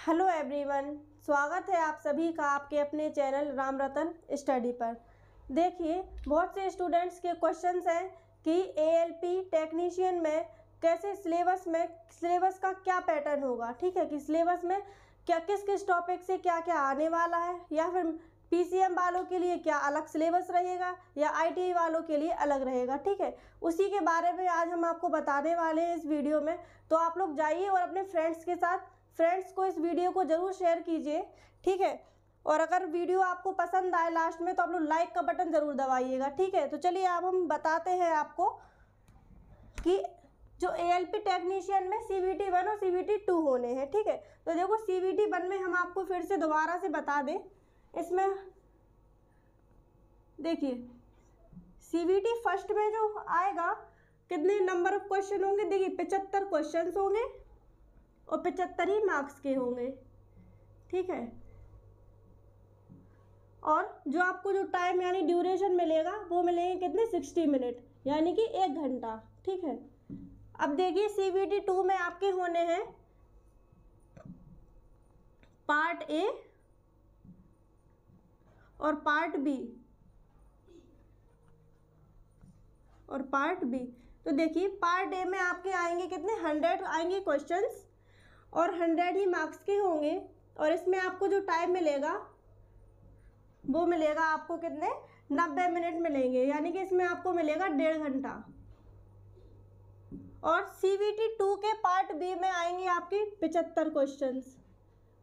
Hello everyone, स्वागत है आप सभी का आपके अपने चैनल राम रतन स्टडी पर। देखिए, बहुत से स्टूडेंट्स के क्वेश्चंस हैं कि एएलपी टेक्नीशियन में कैसे सिलेबस का क्या पैटर्न होगा। ठीक है, कि सिलेबस में क्या किस किस टॉपिक से क्या क्या आने वाला है, या फिर पीसीएम वालों के लिए क्या अलग सिलेबस रहेगा या आईटीआई वालों के लिए अलग रहेगा। ठीक है, उसी के बारे में आज हम आपको बताने वाले हैं इस वीडियो में। तो आप लोग जाइए और अपने फ्रेंड्स को इस वीडियो को ज़रूर शेयर कीजिए। ठीक है, और अगर वीडियो आपको पसंद आए लास्ट में तो आप लोग लाइक का बटन ज़रूर दबाइएगा। ठीक है, तो चलिए अब हम बताते हैं आपको कि जो एएलपी टेक्नीशियन में CVT 1 और CVT 2 होने हैं। ठीक है, तो देखो CVT 1 में हम आपको फिर से दोबारा से बता दें। इसमें देखिए, CVT फर्स्ट में जो आएगा कितने नंबर ऑफ क्वेश्चन होंगे। देखिए 75 क्वेश्चन होंगे और 75 ही मार्क्स के होंगे। ठीक है, और जो आपको जो टाइम यानी ड्यूरेशन मिलेगा वो मिलेंगे कितने 60 मिनट, यानी कि 1 घंटा। ठीक है, अब देखिए CVT 2 में आपके होने हैं पार्ट ए और पार्ट बी और पार्ट बी। तो देखिए पार्ट ए में आपके आएंगे कितने 100 आएंगे क्वेश्चंस और 100 ही मार्क्स के होंगे। और इसमें आपको जो टाइम मिलेगा वो मिलेगा आपको कितने 90 मिनट मिलेंगे, यानी कि इसमें आपको मिलेगा 1.5 घंटा। और CVT 2 के पार्ट बी में आएंगे आपके 75 क्वेश्चंस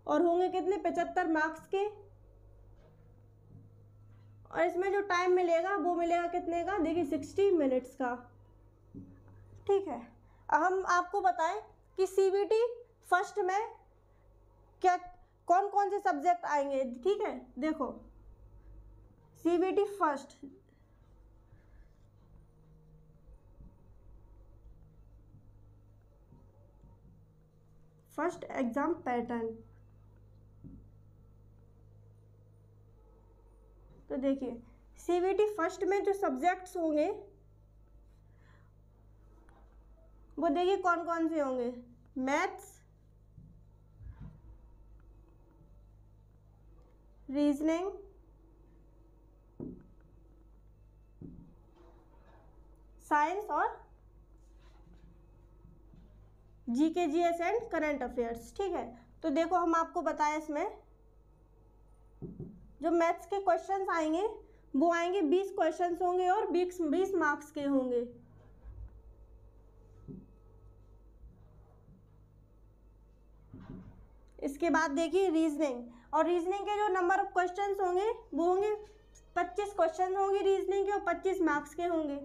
और होंगे कितने 75 मार्क्स के। और इसमें जो टाइम मिलेगा वो मिलेगा कितने का, देखिए 60 मिनट्स का। ठीक है, हम आपको बताएं कि CVT फर्स्ट में क्या कौन कौन से सब्जेक्ट आएंगे। ठीक है, देखो CVT फर्स्ट एग्जाम पैटर्न। तो देखिए CVT फर्स्ट में जो सब्जेक्ट्स होंगे वो देखिए कौन कौन से होंगे। मैथ्स, रीजनिंग, साइंस और GK GS and current affairs. ठीक है, तो देखो हम आपको बताएं, इसमें जो मैथ्स के क्वेश्चंस आएंगे वो आएंगे 20 क्वेश्चंस होंगे और 20 मार्क्स के होंगे। इसके बाद देखिए रीजनिंग, और रीजनिंग के जो नंबर ऑफ क्वेश्चंस होंगे वो होंगे 25 क्वेश्चन होंगे रीजनिंग के और 25 मार्क्स के होंगे।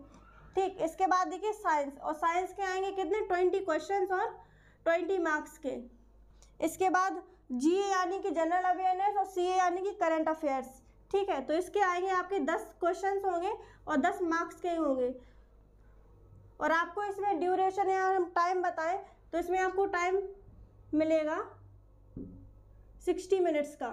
ठीक, इसके बाद देखिए साइंस, और साइंस के आएंगे कितने 20 क्वेश्चंस और 20 मार्क्स के। इसके बाद GA यानी कि जनरल अवेयरनेस और CA यानी कि करंट अफेयर्स। ठीक है, तो इसके आएंगे आपके 10 क्वेश्चंस होंगे और 10 मार्क्स के होंगे। और आपको इसमें ड्यूरेशन या हम टाइम बताएं तो इसमें आपको टाइम मिलेगा 60 मिनट्स का।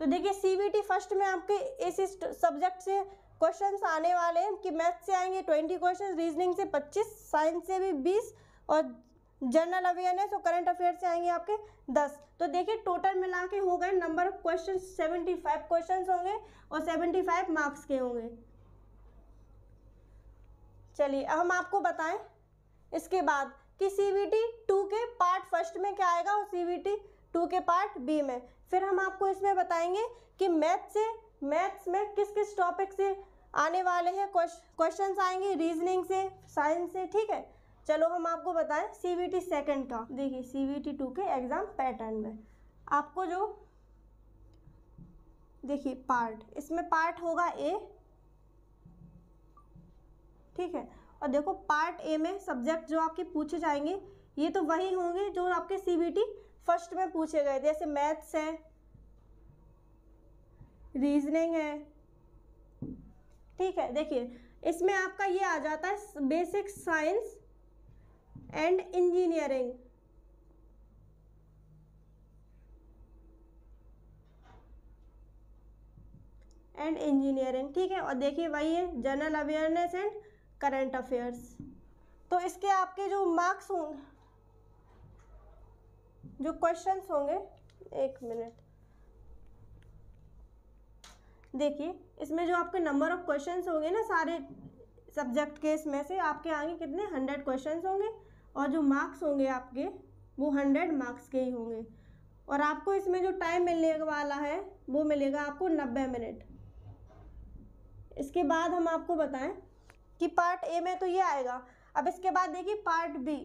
तो देखिए CVT फर्स्ट में आपके इस सब्जेक्ट से क्वेश्चंस आने वाले हैं कि मैथ से आएंगे 20 क्वेश्चन, रीजनिंग से 25, साइंस से भी 20 और जनरल अवेयरनेस और करंट अफेयर से आएंगे आपके 10। तो देखिए टोटल मिला के हो गए नंबर ऑफ क्वेश्चन 75 क्वेश्चन होंगे और 75 मार्क्स के होंगे। चलिए अब हम आपको बताएं इसके बाद कि CVT 2 के पार्ट फर्स्ट में क्या आएगा और CVT 2 के पार्ट बी में। फिर हम आपको इसमें बताएंगे कि मैथ्स में किस किस टॉपिक से आने वाले हैं क्वेश्चंस आएंगे, रीजनिंग से, साइंस से। ठीक है, चलो हम आपको बताएं CVT सेकंड का। देखिए CVT 2 के एग्जाम पैटर्न में आपको जो देखिए पार्ट, इसमें पार्ट होगा A। ठीक है, और देखो पार्ट A में सब्जेक्ट जो आपके पूछे जाएंगे ये तो वही होंगे जो आपके CVT फर्स्ट में पूछे गए, जैसे मैथ्स है, रीजनिंग है। ठीक है, देखिए इसमें आपका ये आ जाता है बेसिक साइंस एंड इंजीनियरिंग। ठीक है, और देखिए वही है general awareness and current affairs. तो इसके आपके जो मार्क्स होंगे जो क्वेश्चंस होंगे, एक मिनट, देखिए इसमें जो आपके नंबर ऑफ क्वेश्चंस होंगे ना सारे सब्जेक्ट के, इसमें से आपके आगे कितने 100 क्वेश्चंस होंगे और जो मार्क्स होंगे आपके वो 100 मार्क्स के ही होंगे। और आपको इसमें जो टाइम मिलने वाला है वो मिलेगा आपको 90 मिनट। इसके बाद हम आपको बताएं कि पार्ट ए में तो ये आएगा। अब इसके बाद देखिए पार्ट बी,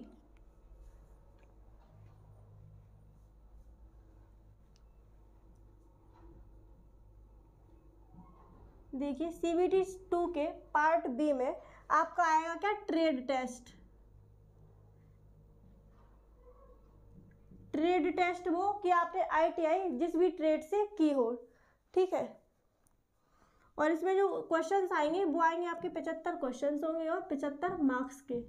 देखिए CBT 2 के पार्ट बी में आपका आएगा क्या, ट्रेड टेस्ट। ट्रेड टेस्ट वो कि आपने ITI जिस भी ट्रेड से की हो, ठीक है। और इसमें जो क्वेश्चंस आएंगे वो आएंगे आपके 75 क्वेश्चंस होंगे और 75 मार्क्स के।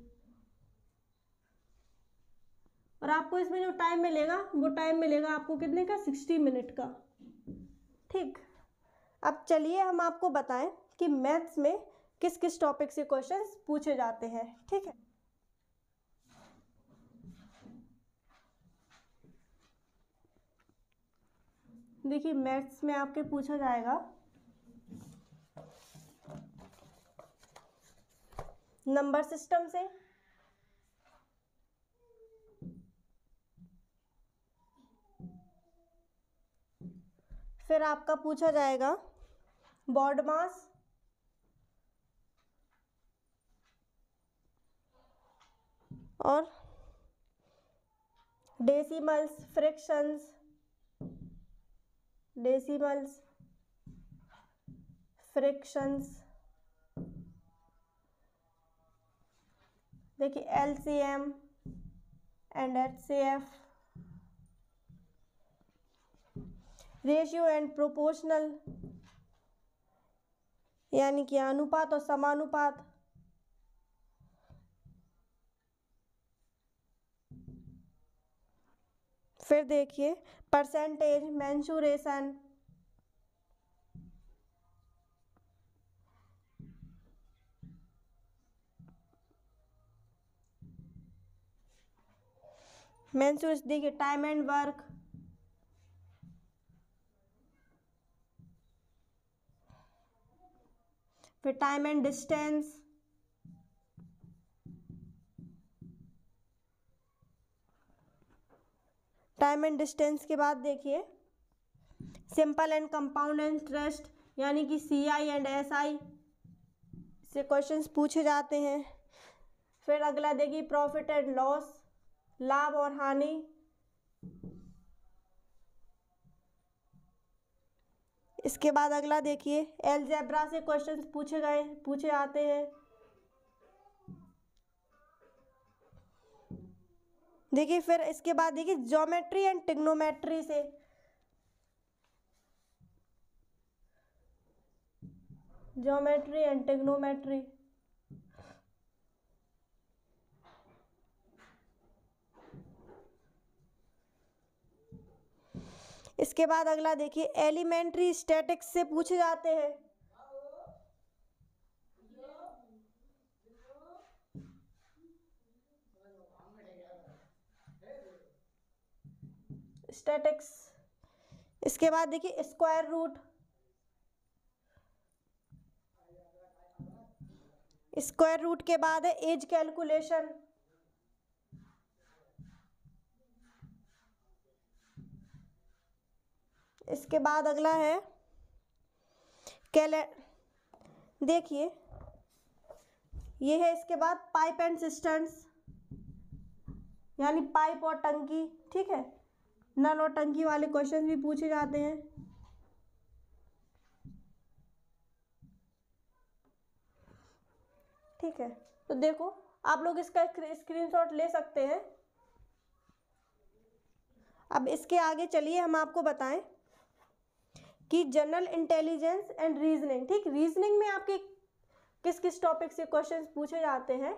और आपको इसमें जो टाइम मिलेगा वो टाइम मिलेगा आपको कितने का, 60 मिनट का, ठीक। अब चलिए हम आपको बताएं कि मैथ्स में किस किस टॉपिक से क्वेश्चंस पूछे जाते हैं, ठीक है। देखिए मैथ्स में आपके पूछा जाएगा नंबर सिस्टम से, फिर आपका पूछा जाएगा बॉड मास, और डेसिमल्स, फ्रैक्शंस, डेसिमल्स, फ्रैक्शंस, देखिए LCM and HCF, ratio and proportional यानी कि अनुपात और समानुपात, फिर देखिए परसेंटेज, मेंसुरेशन, मेंसुरेशन, देखिए टाइम एंड वर्क, फिर time and distance, time and distance के बाद देखिए सिंपल एंड कंपाउंड इंटरेस्ट यानी कि CI एंड SI से क्वेश्चंस पूछे जाते हैं। फिर अगला देखिए प्रॉफिट एंड लॉस, लाभ और हानि, इसके बाद अगला देखिए अलजेब्रा से क्वेश्चंस पूछे आते हैं। देखिए फिर इसके बाद देखिए ज्योमेट्री एंड ट्रिग्नोमेट्री से, ज्योमेट्री एंड ट्रिग्नोमेट्री, इसके बाद अगला देखिए एलिमेंट्री स्टैटिक्स से पूछे जाते हैं। स्टैटिक्स, इसके बाद देखिए स्क्वायर रूट, स्क्वायर रूट के बाद है एज कैलकुलेशन, इसके बाद अगला है देखिए ये है इसके बाद पाइप एंड सिस्टर्न्स यानी पाइप और टंकी, ठीक है। नल और टंकी वाले क्वेश्चन भी पूछे जाते हैं। ठीक है, तो देखो आप लोग इसका स्क्रीनशॉट ले सकते हैं। अब इसके आगे चलिए हम आपको बताएं कि जनरल इंटेलिजेंस एंड रीजनिंग, ठीक, रीजनिंग में आपके किस किस टॉपिक से क्वेश्चंस पूछे जाते हैं।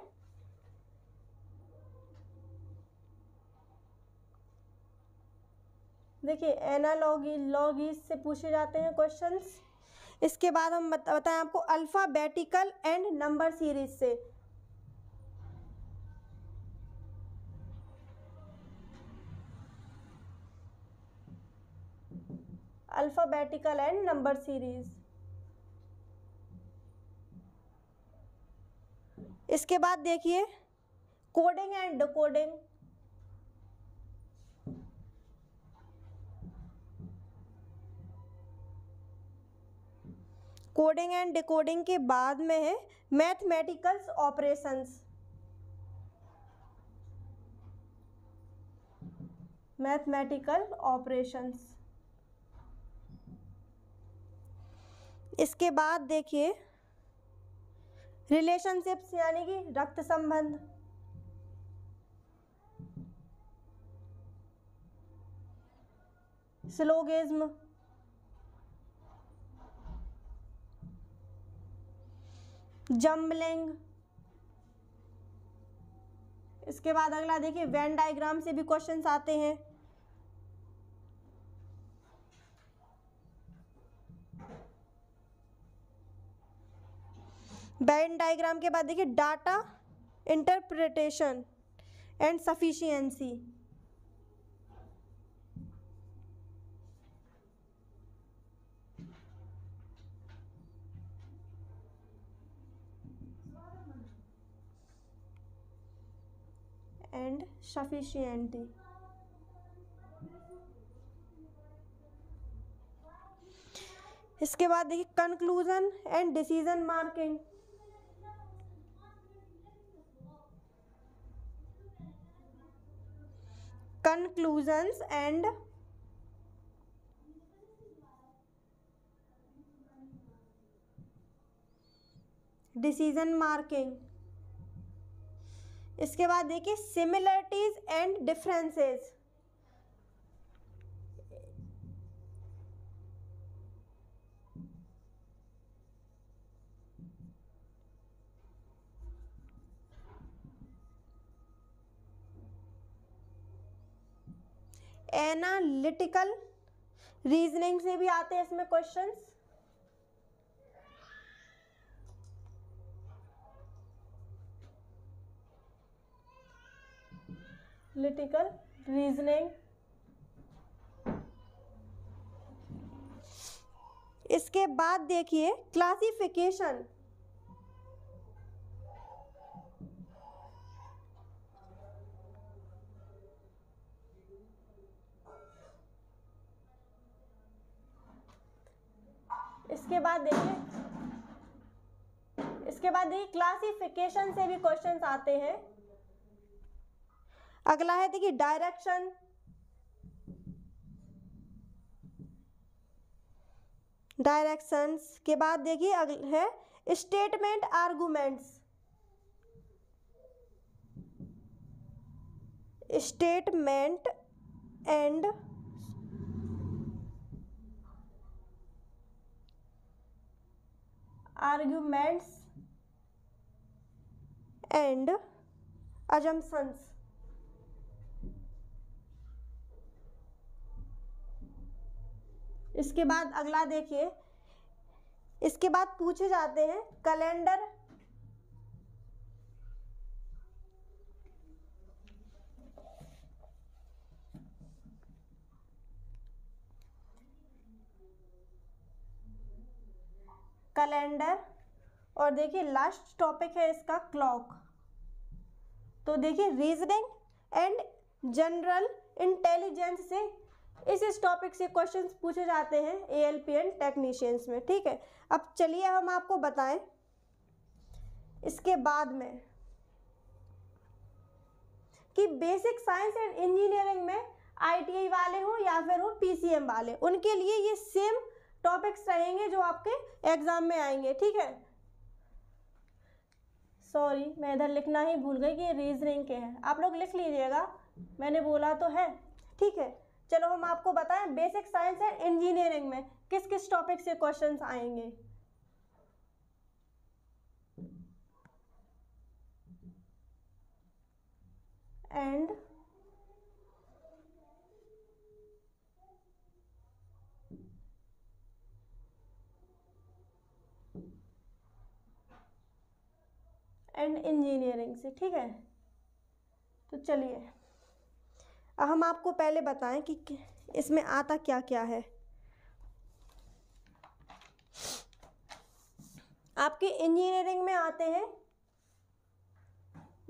देखिए एनालॉगीज से पूछे जाते हैं क्वेश्चंस। इसके बाद हम बताएं आपको अल्फाबेटिकल एंड नंबर सीरीज से, अल्फ़ाबेटिकल एंड नंबर सीरीज। इसके बाद देखिए coding and decoding. Coding and decoding के बाद में है मैथमेटिकल ऑपरेशंस। Mathematical operations. इसके बाद देखिए रिलेशनशिप्स यानी कि रक्त संबंध। सिलोगिज्म। जम्बलिंग। इसके बाद अगला देखिए वेन डायग्राम से भी क्वेश्चंस आते हैं। वेन डायग्राम के बाद देखिए data interpretation and sufficiency. And sufficiency. इसके बाद देखिए conclusion and decision marking. Conclusions and decision marking. इसके बाद देखिए similarities and differences. Analytical reasoning से भी आते हैं इसमें क्वेश्चंस। Analytical reasoning. इसके बाद देखिए क्लासिफिकेशन। इसके बाद देखिए क्लासिफिकेशन से भी क्वेश्चंस आते हैं। अगला है देखिए डायरेक्शन। डायरेक्शंस के बाद देखिए अगला है statement arguments. Statement and arguments and assumptions. इसके बाद अगला देखिए इसके बाद पूछे जाते हैं कैलेंडर। कैलेंडर और देखिए लास्ट टॉपिक है इसका क्लॉक। तो देखिए रीजनिंग एंड जनरल इंटेलिजेंस से इस टॉपिक से क्वेश्चंस पूछे जाते हैं ALPN टेक्नीशियंस में। ठीक है, अब चलिए हम आपको बताएं इसके बाद में कि बेसिक साइंस एंड इंजीनियरिंग में ITI वाले हो या फिर हो PCM वाले, उनके लिए ये सेम टॉपिक्स रहेंगे जो आपके एग्जाम में आएंगे। ठीक है, सॉरी मैं इधर लिखना ही भूल गई कि ये रीजनिंग के हैं, आप लोग लिख लीजिएगा, मैंने बोला तो है। ठीक है, चलो हम आपको बताएं बेसिक साइंस एंड इंजीनियरिंग में किस किस टॉपिक से क्वेश्चंस आएंगे। एंड इंजीनियरिंग से। ठीक है, तो चलिए अब हम आपको पहले बताएं कि इसमें आता क्या क्या है। आपके इंजीनियरिंग में आते हैं।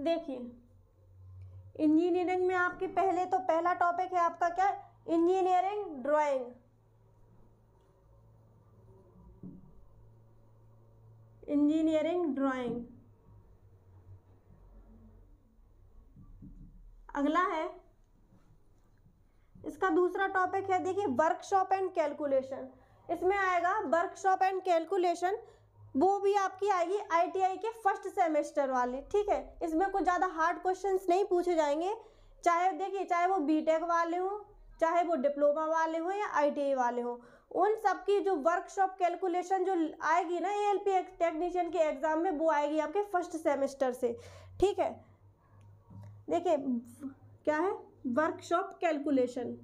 देखिए इंजीनियरिंग में आपके पहला टॉपिक है आपका क्या, इंजीनियरिंग ड्राइंग। Engineering drawing. अगला है इसका दूसरा टॉपिक है, देखिए वर्कशॉप एंड कैलकुलेशन। इसमें आएगा वर्कशॉप एंड कैलकुलेशन, वो भी आपकी आएगी आईटीआई के फर्स्ट सेमेस्टर वाली, ठीक है। इसमें कुछ ज़्यादा हार्ड क्वेश्चंस नहीं पूछे जाएंगे, चाहे देखिए चाहे वो बीटेक वाले हों, चाहे वो डिप्लोमा वाले हों या आईटीआई वाले हों, उन सब की जो वर्कशॉप कैलकुलेशन जो आएगी ना एएलपी टेक्नीशियन के एग्जाम में, वो आएगी आपके फर्स्ट सेमेस्टर से, ठीक है। देखिए क्या है, वर्कशॉप कैलकुलेशन।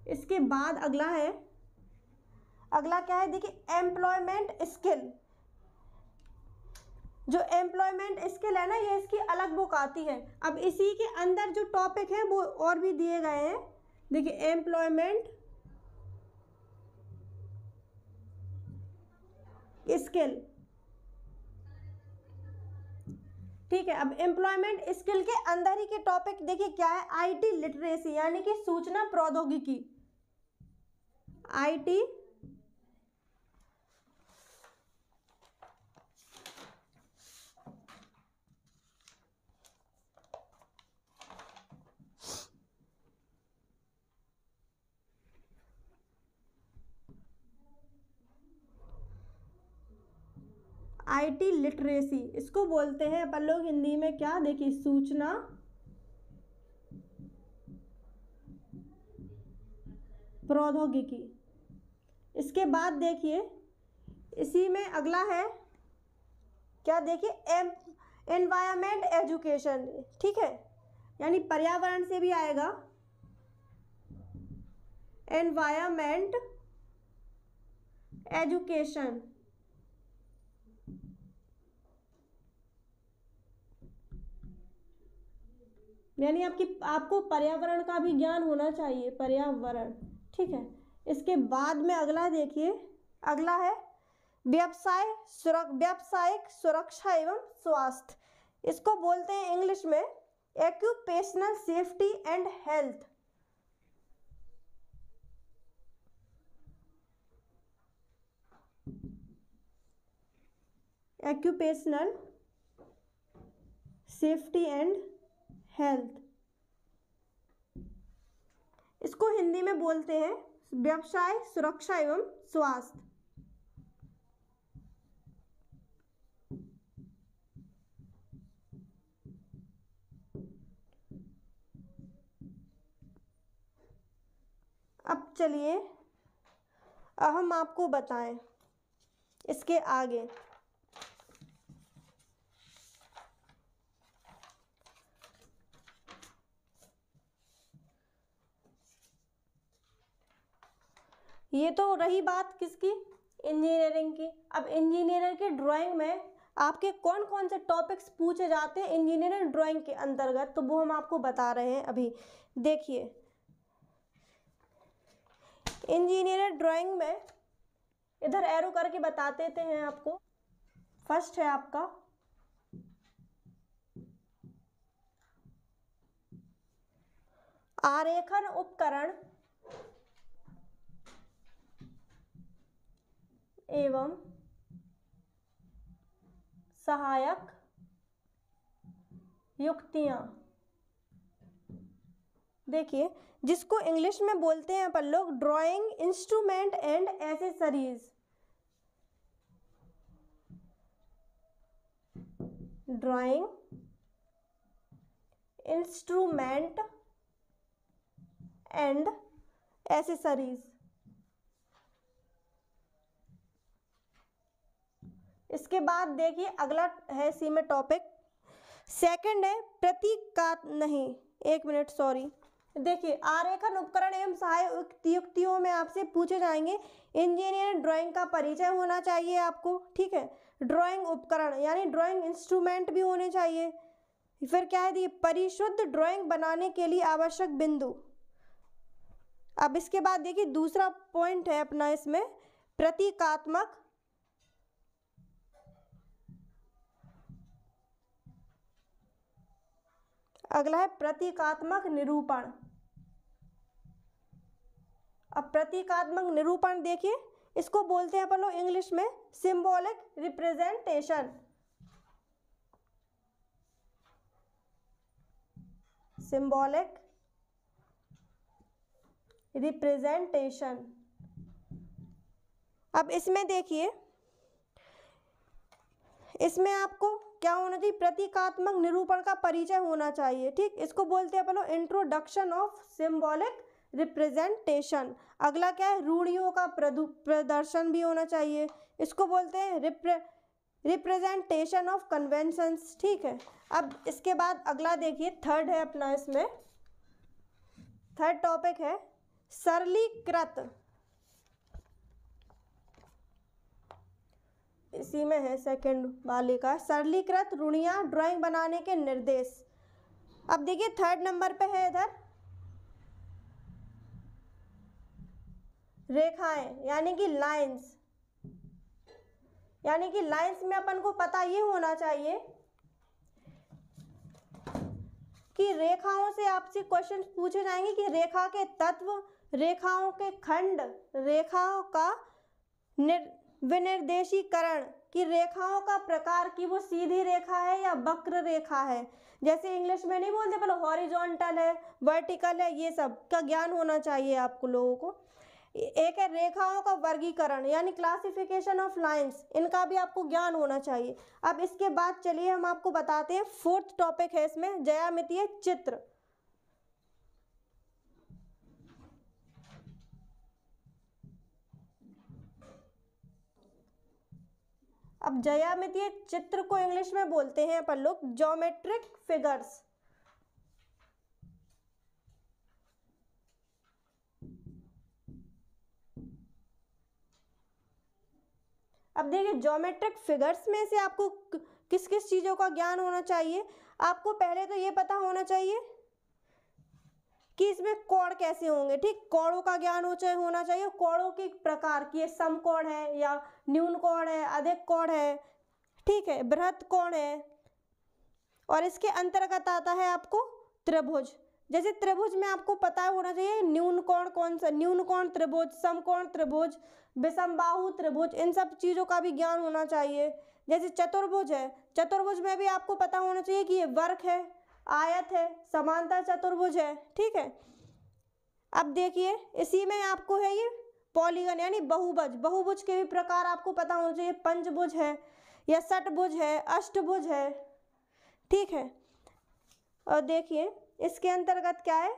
इसके बाद अगला है, अगला क्या है, देखिए एम्प्लॉयमेंट स्किल। जो एम्प्लॉयमेंट स्किल है ना, ये इसकी अलग बुक आती है। अब इसी के अंदर जो टॉपिक है वो और भी दिए गए हैं। देखिए एम्प्लॉयमेंट स्किल, ठीक है। अब एम्प्लॉयमेंट स्किल के अंदर ही के टॉपिक देखिए क्या है, आईटी लिटरेसी यानी कि सूचना प्रौद्योगिकी। आईटी आईटी लिटरेसी, इसको बोलते हैं अपन लोग हिंदी में क्या, देखिए सूचना प्रौद्योगिकी। इसके बाद देखिए इसी में अगला है क्या, देखिए एनवायरमेंट एजुकेशन, ठीक है, यानी पर्यावरण से भी आएगा, एनवायरमेंट एजुकेशन। यानी आपको पर्यावरण का भी ज्ञान होना चाहिए, पर्यावरण, ठीक है। इसके बाद में अगला देखिए, अगला है व्यावसायिक सुरक्षा एवं स्वास्थ्य। इसको बोलते हैं इंग्लिश में occupational safety and health. Occupational safety and health, इसको हिंदी में बोलते हैं व्यवसाय सुरक्षा एवं स्वास्थ्य। अब चलिए अब हम आपको बताएं इसके आगे। ये तो रही बात किसकी, इंजीनियरिंग की। अब इंजीनियरिंग की ड्राइंग में आपके कौन कौन से टॉपिक्स पूछे जाते हैं इंजीनियरिंग ड्राइंग के अंतर्गत, तो वो हम आपको बता रहे हैं अभी। देखिए इंजीनियरिंग ड्राइंग में इधर एरो करके बता देते हैं आपको। फर्स्ट है आपका आरेखन उपकरण एवं सहायक युक्तियां। देखिए जिसको इंग्लिश में बोलते हैं अपन लोग drawing instrument and accessories. Drawing instrument and accessories. इसके बाद देखिए अगला है इसी में टॉपिक, सेकंड है प्रतीकात्मक, नहीं एक मिनट सॉरी। देखिए आरेखन उपकरण एवं सहायक युक्तियों में आपसे पूछे जाएंगे इंजीनियरिंग ड्राइंग का परिचय होना चाहिए आपको, ठीक है। ड्राइंग उपकरण यानी ड्राइंग इंस्ट्रूमेंट भी होने चाहिए। फिर क्या है, परिशुद्ध ड्राइंग बनाने के लिए आवश्यक बिंदु, अब इसके बाद देखिए दूसरा पॉइंट है अपना इसमें प्रतीकात्मक अगला है प्रतीकात्मक निरूपण। अब प्रतीकात्मक निरूपण देखिए, इसको बोलते हैं अपन लोग इंग्लिश में सिंबॉलिक रिप्रेजेंटेशन। Symbolic representation. अब इसमें देखिए, इसमें आपको क्या होना चाहिए, प्रतीकात्मक निरूपण का परिचय होना चाहिए। ठीक, इसको बोलते हैं अपन लोग इंट्रोडक्शन ऑफ सिंबॉलिक रिप्रेजेंटेशन। अगला क्या है, रूढ़ियों का प्रदर्शन भी होना चाहिए, इसको बोलते हैं रिप्रेजेंटेशन ऑफ कन्वेंशंस। ठीक है, अब इसके बाद अगला देखिए थर्ड है अपना, इसमें थर्ड टॉपिक है सरलीकृत। इसी में है सेकंड वाले का, सरलीकृत रूढ़ियाँ ड्राइंग बनाने के निर्देश। अब देखिए थर्ड नंबर पे है इधर रेखाएं यानी कि लाइंस। यानी कि लाइंस में अपन को पता ये होना चाहिए कि रेखाओं से आपसे क्वेश्चन पूछे जाएंगे कि रेखा के तत्व, रेखाओं के खंड, रेखाओं का विनिर्देशीकरण, कि रेखाओं का प्रकार कि वो सीधी रेखा है या वक्र रेखा है। जैसे इंग्लिश में नहीं बोलते पर हॉरिजॉन्टल है, वर्टिकल है, ये सब का ज्ञान होना चाहिए आपको लोगों को। एक है रेखाओं का वर्गीकरण यानी क्लासिफिकेशन ऑफ लाइंस, इनका भी आपको ज्ञान होना चाहिए। अब इसके बाद चलिए हम आपको बताते हैं फोर्थ टॉपिक है इसमें ज्यामितीय चित्र। अब ज्यामितीय चित्र को इंग्लिश में बोलते हैं अपन लोग ज्योमेट्रिक फिगर्स। अब देखिए ज्योमेट्रिक फिगर्स में से आपको किस किस चीज़ों का ज्ञान होना चाहिए। आपको पहले तो ये पता होना चाहिए कि इसमें कोण कैसे होंगे। ठीक, कोणों का ज्ञान होना चाहिए, कोणों के प्रकार की, ये समकोण है या न्यून कोण है, अधिक कोण है, ठीक है, बृहत कोण है। और इसके अंतर्गत आता है आपको त्रिभुज। जैसे त्रिभुज में आपको पता होना चाहिए न्यून कोण कौन सा, न्यून कोण त्रिभुज, समकोण त्रिभुज, विषमबाहु त्रिभुज, इन सब चीज़ों का भी ज्ञान होना चाहिए। जैसे चतुर्भुज है, चतुर्भुज में भी आपको पता होना चाहिए कि ये वर्ग है, आयत है, समांतर चतुर्भुज है। ठीक है, अब देखिए इसी में आपको है ये पॉलीगन यानी बहुभुज, बहुभुज के भी प्रकार आपको पता होना चाहिए, पंचभुज है या षटभुज है, अष्टभुज है। ठीक है, और देखिए इसके अंतर्गत क्या है,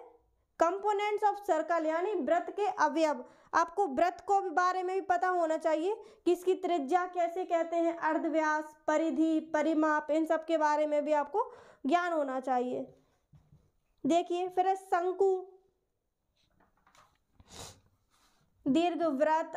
कंपोनेंट्स ऑफ सर्कल यानी वृत्त के अवयव। आपको वृत्त को भी बारे में भी पता होना चाहिए कि इसकी त्रिज्या कैसे कहते हैं, अर्धव्यास, परिधि, परिमाप, इन सब के बारे में भी आपको ज्ञान होना चाहिए। देखिए फिर शंकु, दीर्घवृत्त,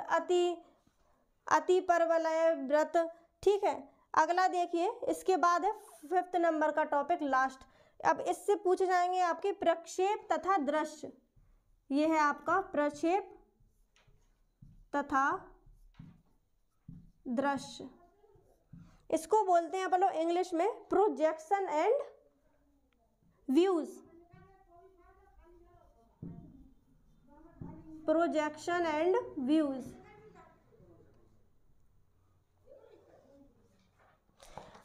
अति परवलय वृत्त। ठीक है, अगला देखिए इसके बाद है फिफ्थ नंबर का टॉपिक लास्ट। अब इससे पूछे जाएंगे आपके प्रक्षेप तथा दृश्य। ये है आपका प्रक्षेप तथा दृश्य, इसको बोलते हैं अपन लोग इंग्लिश में projection and views. Projection and views.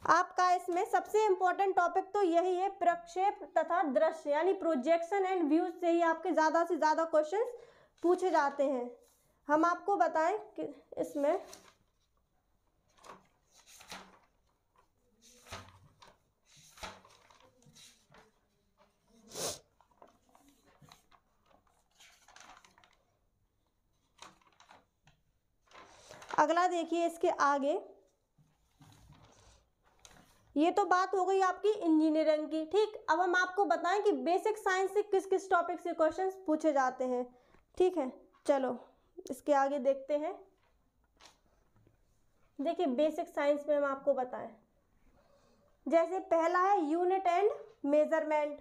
आपका इसमें सबसे इंपॉर्टेंट टॉपिक तो यही है प्रक्षेप तथा दृश्य यानी प्रोजेक्शन एंड व्यूज से ही आपके ज़्यादा से ज़्यादा क्वेश्चंस पूछे जाते हैं। हम आपको बताएं कि इसमें अगला देखिए इसके आगे, ये तो बात हो गई आपकी इंजीनियरिंग की। ठीक, अब हम आपको बताएं कि बेसिक साइंस से किस किस टॉपिक से क्वेश्चंस पूछे जाते हैं। ठीक है, चलो इसके आगे देखते हैं। देखिए बेसिक साइंस में हम आपको बताएं, जैसे पहला है unit and measurement.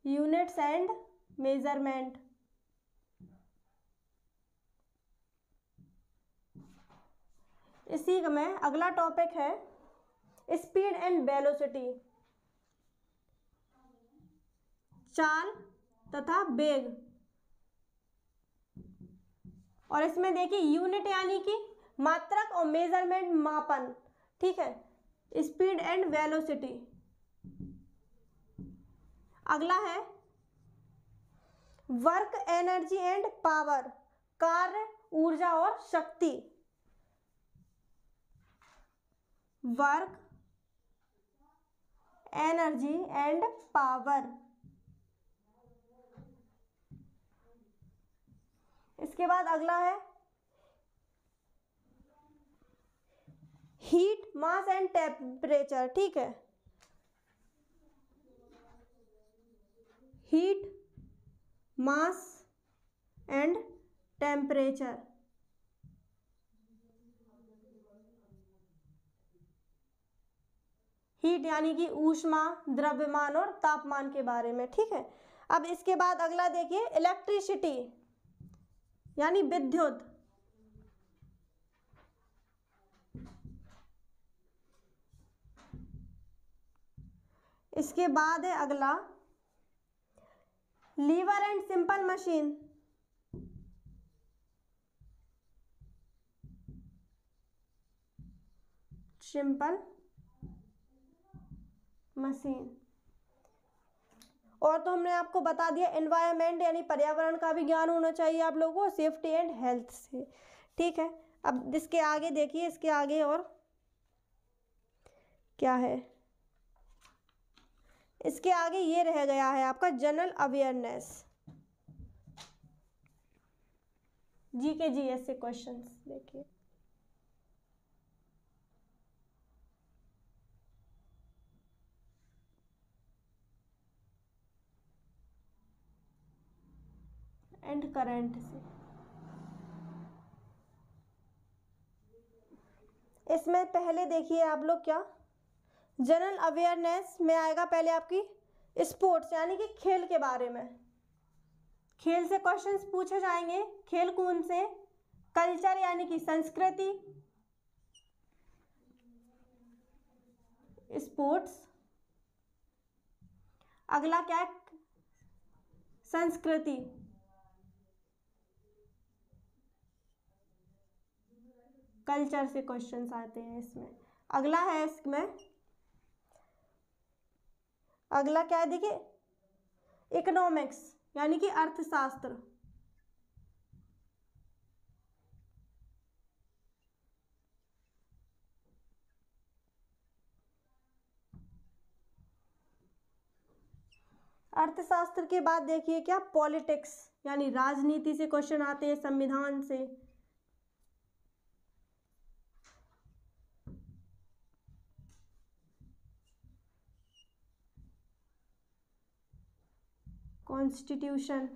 Units and measurement. इसी में अगला टॉपिक है स्पीड एंड वेलोसिटी, चाल तथा वेग। और इसमें देखिए यूनिट यानी कि मात्रक और मेजरमेंट मापन, ठीक है, स्पीड एंड वेलोसिटी। अगला है वर्क, एनर्जी एंड पावर, कार्य, ऊर्जा और शक्ति। Work, energy and power. इसके बाद अगला है हीट, मास एंड टेम्परेचर, ठीक है। Heat, mass and temperature. Heat यानी कि ऊष्मा, द्रव्यमान और तापमान के बारे में, ठीक है। अब इसके बाद अगला देखिए इलेक्ट्रिसिटी यानी विद्युत। इसके बाद है अगला lever and simple machine. Simple machine. और तो हमने आपको बता दिया एनवायरनमेंट यानी पर्यावरण का भी ज्ञान होना चाहिए आप लोगों को, सेफ्टी एंड हेल्थ से, ठीक है। अब इसके आगे देखिए, इसके आगे और क्या है, इसके आगे ये रह गया है आपका जनरल अवेयरनेस, जीके जीएस से क्वेश्चंस देखिए। एंड करंट से। इसमें पहले देखिए आप लोग क्या, जनरल अवेयरनेस में आएगा पहले आपकी स्पोर्ट्स यानी कि खेल के बारे में। खेल से क्वेश्चंस पूछे जाएंगे, खेल कूद से। कल्चर यानी कि संस्कृति, स्पोर्ट्स। अगला क्या है, संस्कृति। कल्चर से क्वेश्चंस आते हैं इसमें। अगला है इसमें, अगला क्या है देखिए इकोनॉमिक्स यानी कि अर्थशास्त्र। अर्थशास्त्र के बाद देखिए क्या, पॉलिटिक्स यानी राजनीति से क्वेश्चन आते हैं, संविधान से। कॉन्स्टिट्यूशन।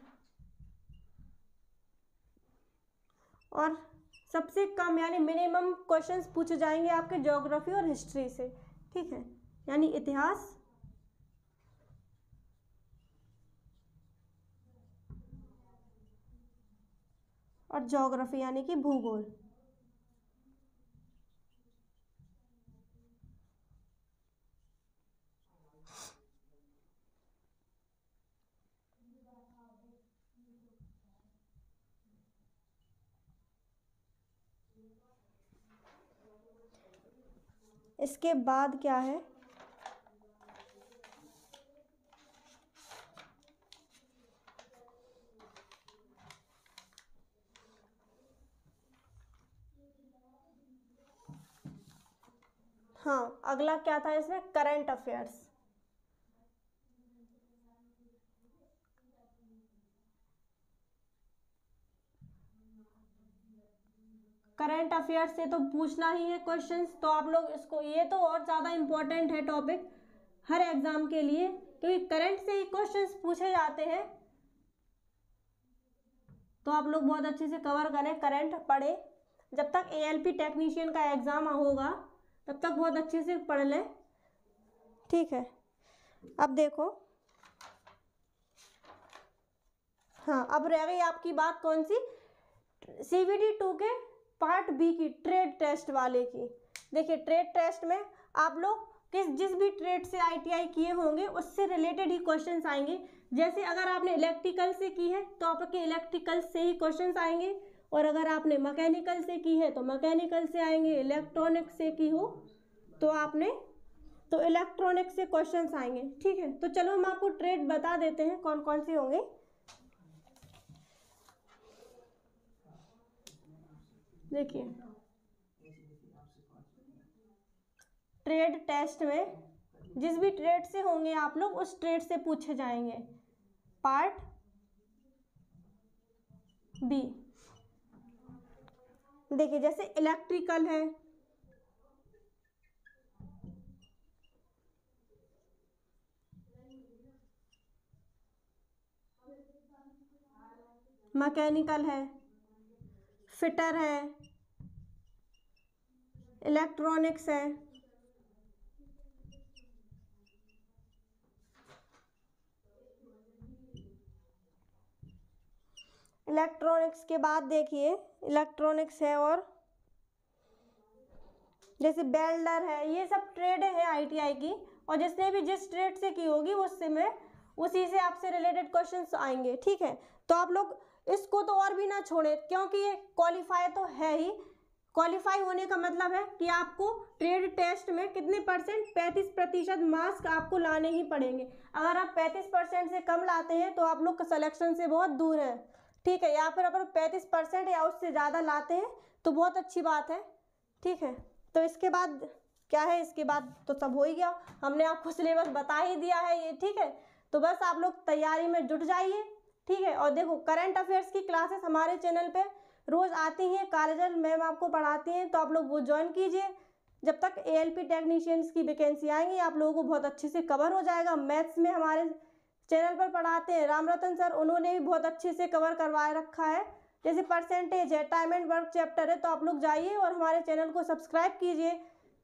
और सबसे कम यानी मिनिमम क्वेश्चंस पूछे जाएंगे आपके ज्योग्राफी और हिस्ट्री से, ठीक है, यानी इतिहास और ज्योग्राफी यानी कि भूगोल। इसके बाद क्या है, हाँ अगला क्या था इसमें, करंट अफेयर्स। करंट अफेयर्स से तो पूछना ही है क्वेश्चंस, तो आप लोग इसको, ये तो और ज़्यादा इम्पोर्टेंट है टॉपिक हर एग्जाम के लिए, क्योंकि करंट से ही क्वेश्चंस पूछे जाते हैं। तो आप लोग बहुत अच्छे से कवर करें, करंट पढ़े। जब तक एएलपी टेक्नीशियन का एग्ज़ाम होगा तब तक बहुत अच्छे से पढ़ लें, ठीक है। अब देखो हाँ, अब रह गई आपकी बात कौन सी, CVT 2 के पार्ट बी की, ट्रेड टेस्ट वाले की। देखिए ट्रेड टेस्ट में आप लोग जिस भी ट्रेड से ITI किए होंगे उससे रिलेटेड ही क्वेश्चंस आएंगे। जैसे अगर आपने इलेक्ट्रिकल से की है तो आपके इलेक्ट्रिकल से ही क्वेश्चंस आएंगे, और अगर आपने मैकेनिकल से की है तो मैकेनिकल से आएंगे, इलेक्ट्रॉनिक से की हो तो आपने तो इलेक्ट्रॉनिक से क्वेश्चंस आएंगे। ठीक है, तो चलो हम आपको ट्रेड बता देते हैं कौन कौन से होंगे। देखिए ट्रेड टेस्ट में जिस भी ट्रेड से होंगे आप लोग उस ट्रेड से पूछे जाएंगे। पार्ट बी, देखिए जैसे इलेक्ट्रिकल है, मैकेनिकल है, फिटर है, इलेक्ट्रॉनिक्स है, इलेक्ट्रॉनिक्स के बाद देखिए इलेक्ट्रॉनिक्स है, और जैसे बेल्डर है, ये सब ट्रेड है ITI की, और जिसने भी जिस ट्रेड से की होगी उससे में उसी से आपसे रिलेटेड क्वेश्चंस आएंगे। ठीक है, तो आप लोग इसको तो और भी ना छोड़ें, क्योंकि ये क्वालिफाई तो है ही। क्वालिफाई होने का मतलब है कि आपको ट्रेड टेस्ट में कितने परसेंट, 35% मार्क्स आपको लाने ही पड़ेंगे। अगर आप 35% से कम लाते हैं तो आप लोग का सिलेक्शन से बहुत दूर है। ठीक है, या फिर अगर 35% या उससे ज़्यादा लाते हैं तो बहुत अच्छी बात है। ठीक है, तो इसके बाद क्या है, इसके बाद तो सब हो ही गया, हमने आपको सिलेबस बता ही दिया है ये। ठीक है, तो बस आप लोग तैयारी में जुट जाइए। ठीक है, और देखो करंट अफेयर्स की क्लासेस हमारे चैनल पे रोज़ आती हैं, काजल मैम आपको पढ़ाती हैं, तो आप लोग वो ज्वाइन कीजिए। जब तक ALP टेक्नीशियंस की वैकेंसी आएंगी आप लोगों को बहुत अच्छे से कवर हो जाएगा। मैथ्स में हमारे चैनल पर पढ़ाते हैं राम रतन सर, उन्होंने भी बहुत अच्छे से कवर करवाए रखा है। जैसे परसेंटेज है, टाइम एंड वर्क चैप्टर है, तो आप लोग जाइए और हमारे चैनल को सब्सक्राइब कीजिए।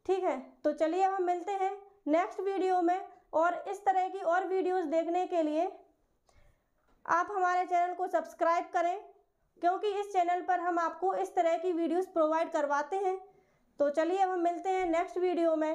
ठीक है, तो चलिए हम मिलते हैं नेक्स्ट वीडियो में, और इस तरह की और वीडियोस देखने के लिए आप हमारे चैनल को सब्सक्राइब करें, क्योंकि इस चैनल पर हम आपको इस तरह की वीडियोस प्रोवाइड करवाते हैं। तो चलिए हम मिलते हैं नेक्स्ट वीडियो में।